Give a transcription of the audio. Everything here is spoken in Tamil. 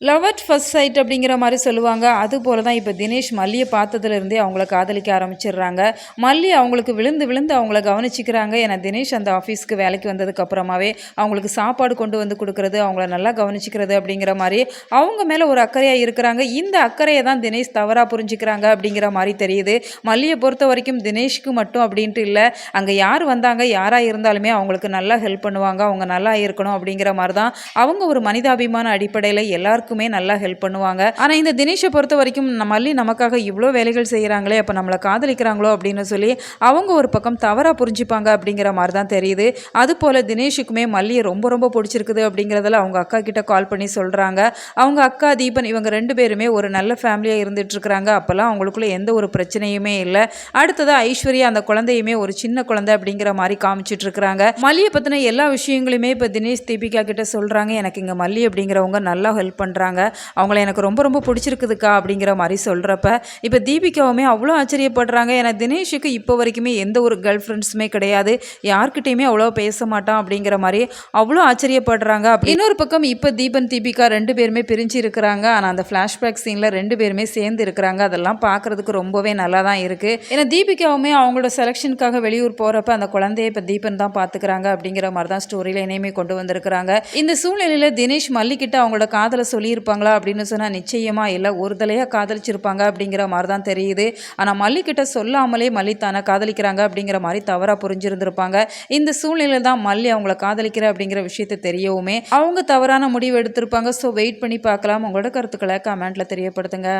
லவ் அட் ஃபர்ஸ்ட் சைட் அப்படிங்கிற மாதிரி சொல்லுவாங்க. அதுபோல தான் இப்போ தினேஷ் மல்லியை பார்த்ததுலேருந்தே அவங்கள காதலிக்க ஆரம்பிச்சிடுறாங்க. மல்லி அவங்களுக்கு விழுந்து விழுந்து அவங்கள கவனிச்சிக்கிறாங்க. ஏன்னா தினேஷ் அந்த ஆஃபீஸ்க்கு வேலைக்கு வந்ததுக்கு அப்புறமாவே அவங்களுக்கு சாப்பாடு கொண்டு வந்து கொடுக்குறது, அவங்கள நல்லா கவனிச்சிக்கிறது அப்படிங்கிற மாதிரி அவங்க மேலே ஒரு அக்கறையாக இருக்கிறாங்க. இந்த அக்கறையை தான் தினேஷ் தவறாக புரிஞ்சுக்கிறாங்க அப்படிங்கிற மாதிரி தெரியுது. மல்லியை பொறுத்த வரைக்கும் தினேஷ்க்கு மட்டும் அப்படின்ட்டு இல்லை, அங்கே யார் வந்தாங்க யாராக இருந்தாலுமே அவங்களுக்கு நல்லா ஹெல்ப் பண்ணுவாங்க, அவங்க நல்லா இருக்கணும் அப்படிங்கிற மாதிரி தான் அவங்க ஒரு மனிதாபிமான அடிப்படையில் எல்லாருக்கும் நல்லா ஹெல்ப் பண்ணுவாங்க. ஆனா இந்த தினேஷை பொறுத்த வரைக்கும் மல்லி நமக்காக இவ்வளோ வேலைகள் செய்கிறாங்களே, அப்போ நம்மளை காதலிக்கிறாங்களோ அப்படின்னு சொல்லி அவங்க ஒரு பக்கம் தவறாக புரிஞ்சுப்பாங்க அப்படிங்கிற மாதிரி தான் தெரியுது. அதுபோல் தினேஷுக்குமே மல்லியை ரொம்ப ரொம்ப பிடிச்சிருக்குது அப்படிங்கிறதுல அவங்க அக்கா கிட்ட கால் பண்ணி சொல்கிறாங்க. அவங்க அக்கா தீபன் இவங்க 2 பேருமே ஒரு நல்ல ஃபேமிலியாக இருந்துட்டு இருக்கிறாங்க. அப்போல்லாம் அவங்களுக்குள்ள எந்த ஒரு பிரச்சனையுமே இல்லை. அடுத்ததாக ஐஸ்வர்யா அந்த குழந்தையுமே ஒரு சின்ன குழந்தை அப்படிங்கிற மாதிரி காமிச்சிட்டு இருக்கிறாங்க. மல்லியை பற்றின எல்லா விஷயங்களுமே இப்போ தினேஷ் தீபிகா கிட்ட சொல்கிறாங்க. எனக்கு இங்கே மல்லி அப்படிங்கிறவங்க நல்லா ஹெல்ப் பண்ணுறாங்க, அவங்கள எனக்கு ரொம்ப ரொம்ப பிடிச்சிருக்குதுக்கா அப்படிங்கிற மாதிரி சொல்கிறப்ப இப்போ தீபிகாவுமே அவ்வளோ ஆச்சரியப்படுறாங்க. ஏன்னா தினேஷுக்கு இப்போ வரைக்குமே எந்த ஒரு கேர்ள் ஃப்ரெண்ட்ஸுமே கிடையாது, யார்கிட்டையுமே அவ்வளோ பேச மாட்டான் அப்படிங்கிற மாதிரி அவ்வளோ ஆச்சரியப்படுறாங்க. இன்னொரு பக்கம் இப்போ தீபன் தீபிகா 2 பேருமே பிரிஞ்சு இருக்கிறாங்க. ஆனால் அந்த ஃப்ளாஷ்பேக் சீனில் 2 பேருமே சேர்ந்து இருக்கிறாங்க. அதெல்லாம் பார்க்குறதுக்கு ரொம்பவே நல்லா தான் இருக்குது. ஏன்னா தீபிகாவுமே அவங்களோட செலெக்ஷனுக்காக வெளியூர் போகிறப்ப அந்த குழந்தைய இப்போ தீபன் தான் பார்த்துக்கிறாங்க அப்படிங்கிற மாதிரி தான் ஸ்டோரியில் இனிமே கொண்டு வந்திருக்கிறாங்க. இந்த சூழ்நிலையில் தினேஷ் மல்லிக்கிட்ட அவங்களோட காதலை சொல்லியிருப்பாங்களா அப்படின்னு சொன்னால் நிச்சயமாக இல்லை, ஒரு தலையாக காதலிச்சிருப்பாங்க அப்படிங்கிற மாதிரி தான் தெரியுது. ஆனால் மல்லிக்கிட்ட சொல்லாமலே மல்லி தானே காதலிக்கிறாங்க அப்படிங்கிற மாதிரி தவறாக புரிஞ்சிருந்திருப்பாங்க. இந்த சூழ்நிலை தான் மல்லி அவங்கள காதலிக்கிற அப்படிங்கிற விஷயத்தை தெரியவுமே அவங்க தவறான முடிவு எடுத்திருப்பாங்க. ஸோ வெயிட் பண்ணி பார்க்கலாம். உங்களோட கருத்துக்களை கமெண்ட்டில் தெரியப்படுத்துங்க.